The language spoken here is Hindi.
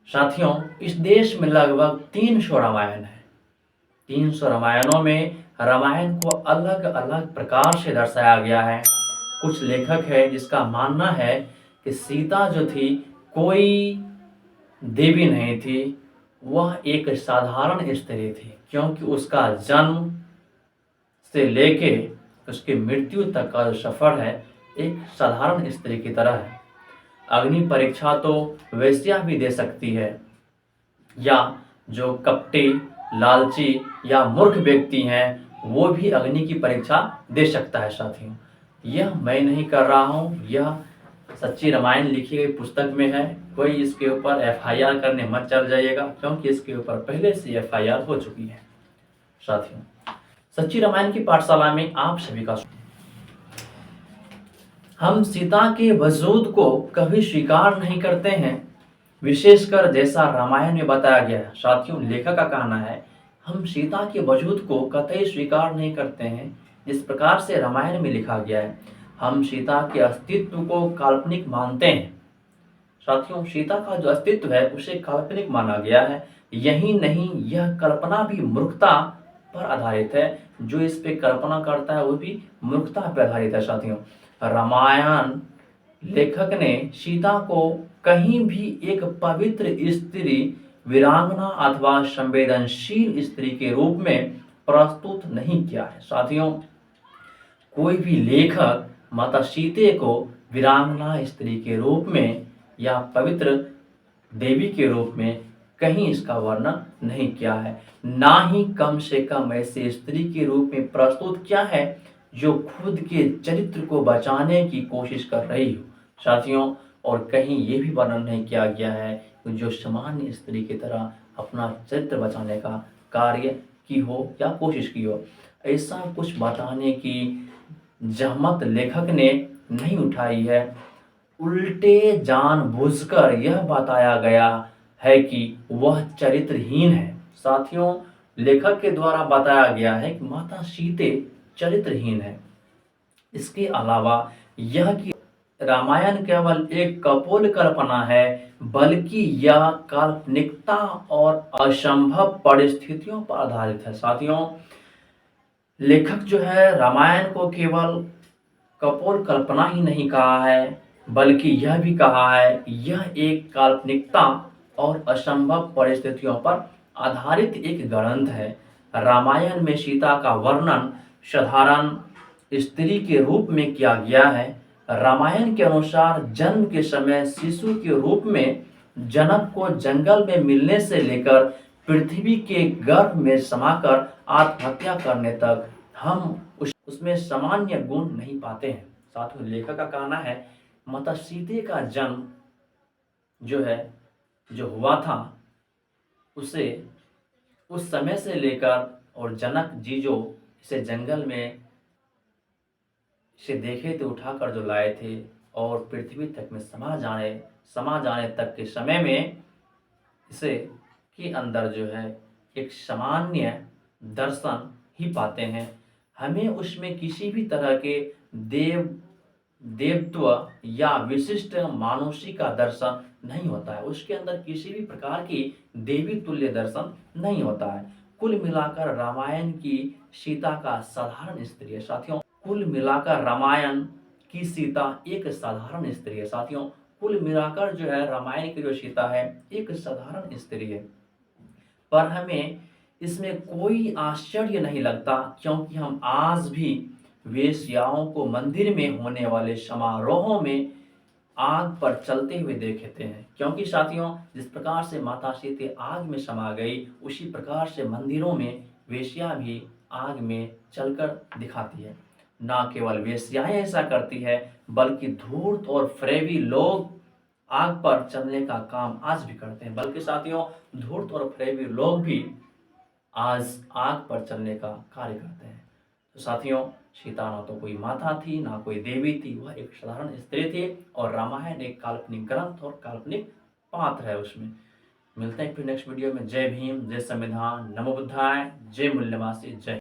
साथियों, इस देश में लगभग 300 रामायण है। 300 रामायणों में रामायण को अलग अलग प्रकार से दर्शाया गया है। कुछ लेखक है जिसका मानना है कि सीता जो थी कोई देवी नहीं थी, वह एक साधारण स्त्री थी, क्योंकि उसका जन्म से लेके उसकी मृत्यु तक का जो सफ़र है एक साधारण स्त्री की तरह है। अग्नि परीक्षा तो वेश्या भी दे सकती है, या जो कपटी, लालची या मूर्ख व्यक्ति हैं वो भी अग्नि की परीक्षा दे सकता है। साथियों, यह मैं नहीं कर रहा हूँ, यह सच्ची रामायण लिखी गई पुस्तक में है। कोई इसके ऊपर एफआईआर करने मत चल जाइएगा, क्योंकि इसके ऊपर पहले से एफआईआर हो चुकी है। साथियों, सच्ची रामायण की पाठशाला में आप सभी का हम सीता के वजूद को कभी स्वीकार नहीं करते हैं, विशेषकर जैसा रामायण में बताया गया है। साथियों, लेखक का कहना है हम सीता के वजूद को कतई स्वीकार नहीं करते हैं, जिस प्रकार से रामायण में लिखा गया है। हम सीता के अस्तित्व को काल्पनिक मानते हैं। साथियों, सीता का जो अस्तित्व है उसे काल्पनिक माना गया है। यही नहीं, यह कल्पना भी मूर्खता पर आधारित है। जो इस पे कल्पना करता है वो भी मूर्खता पर आधारित है। साथियों, रामायण लेखक ने सीता को कहीं भी एक पवित्र स्त्री, वीरांगना अथवा संवेदनशील स्त्री के रूप में प्रस्तुत नहीं किया है। साथियों, कोई भी लेखक माता सीते को वीरांगना स्त्री के रूप में या पवित्र देवी के रूप में कहीं इसका वर्णन नहीं किया है। ना ही कम से कम ऐसे स्त्री के रूप में प्रस्तुत किया है जो खुद के चरित्र को बचाने की कोशिश कर रही हो। साथियों, और कहीं ये भी वर्णन नहीं किया गया है कि जो सामान्य स्त्री की तरह अपना चरित्र बचाने का कार्य की हो या कोशिश की हो। ऐसा कुछ बताने की जहमत लेखक ने नहीं उठाई है। उल्टे जानबूझकर यह बताया गया है कि वह चरित्रहीन है। साथियों, लेखक के द्वारा बताया गया है कि माता सीते चरित्रहीन है। इसके अलावा यह कि रामायण केवल एक कपोल कल्पना है, बल्कि यह काल्पनिकता और असंभव परिस्थितियों पर आधारित है। साथियों, लेखक जो है रामायण को केवल कपोल कल्पना ही नहीं कहा है, बल्कि यह भी कहा है यह एक काल्पनिकता और असंभव परिस्थितियों पर आधारित एक ग्रंथ है। रामायण में सीता का वर्णन साधारण स्त्री के रूप में किया गया है। रामायण के अनुसार जन्म के समय शिशु के रूप में जनक को जंगल में मिलने से लेकर पृथ्वी के गर्भ में समाकर आत्महत्या करने तक हम उसमें सामान्य गुण नहीं पाते हैं। साथ में लेखक का कहना है माता सीते का जन्म जो हुआ था उसे उस समय से लेकर, और जनक जी जो इसे जंगल में इसे देखे थे, उठाकर जो लाए थे, और पृथ्वी तक में समा जाने तक के समय में इसे के अंदर जो है एक सामान्य दर्शन ही पाते हैं। हमें उसमें किसी भी तरह के देवत्व या विशिष्ट मानुषी का दर्शन नहीं होता है। उसके अंदर किसी भी प्रकार की देवी तुल्य दर्शन नहीं होता है। कुल मिलाकर रामायण की सीता का साधारण स्त्री है। साथियों, कुल मिलाकर रामायण की सीता एक साधारण स्त्री है। साथियों, कुल मिलाकर जो है रामायण की जो सीता है एक साधारण स्त्री है। पर हमें इसमें कोई आश्चर्य नहीं लगता, क्योंकि हम आज भी वेश्याओं को मंदिर में होने वाले समारोहों में आग पर चलते हुए देखते हैं। क्योंकि साथियों, जिस प्रकार से माता सीते आग में समा गई, उसी प्रकार से मंदिरों में वेश्या भी आग में चलकर दिखाती है। ना केवल वेश्याएं ऐसा करती है, बल्कि धूर्त और फ्रेबी लोग आग पर चलने का काम आज भी करते हैं। बल्कि साथियों, धूर्त और फ्रेबी लोग भी आज आग पर चलने का कार्य करते हैं। तो साथियों, सीता ना तो कोई माता थी, ना कोई देवी थी, वह एक साधारण स्त्री थी। और रामायण एक काल्पनिक ग्रंथ और काल्पनिक पात्र है उसमें। मिलते हैं फिर नेक्स्ट वीडियो में। जय भीम, जय संविधान, नमो बुद्धाय, जय मूल्यवासी, जय।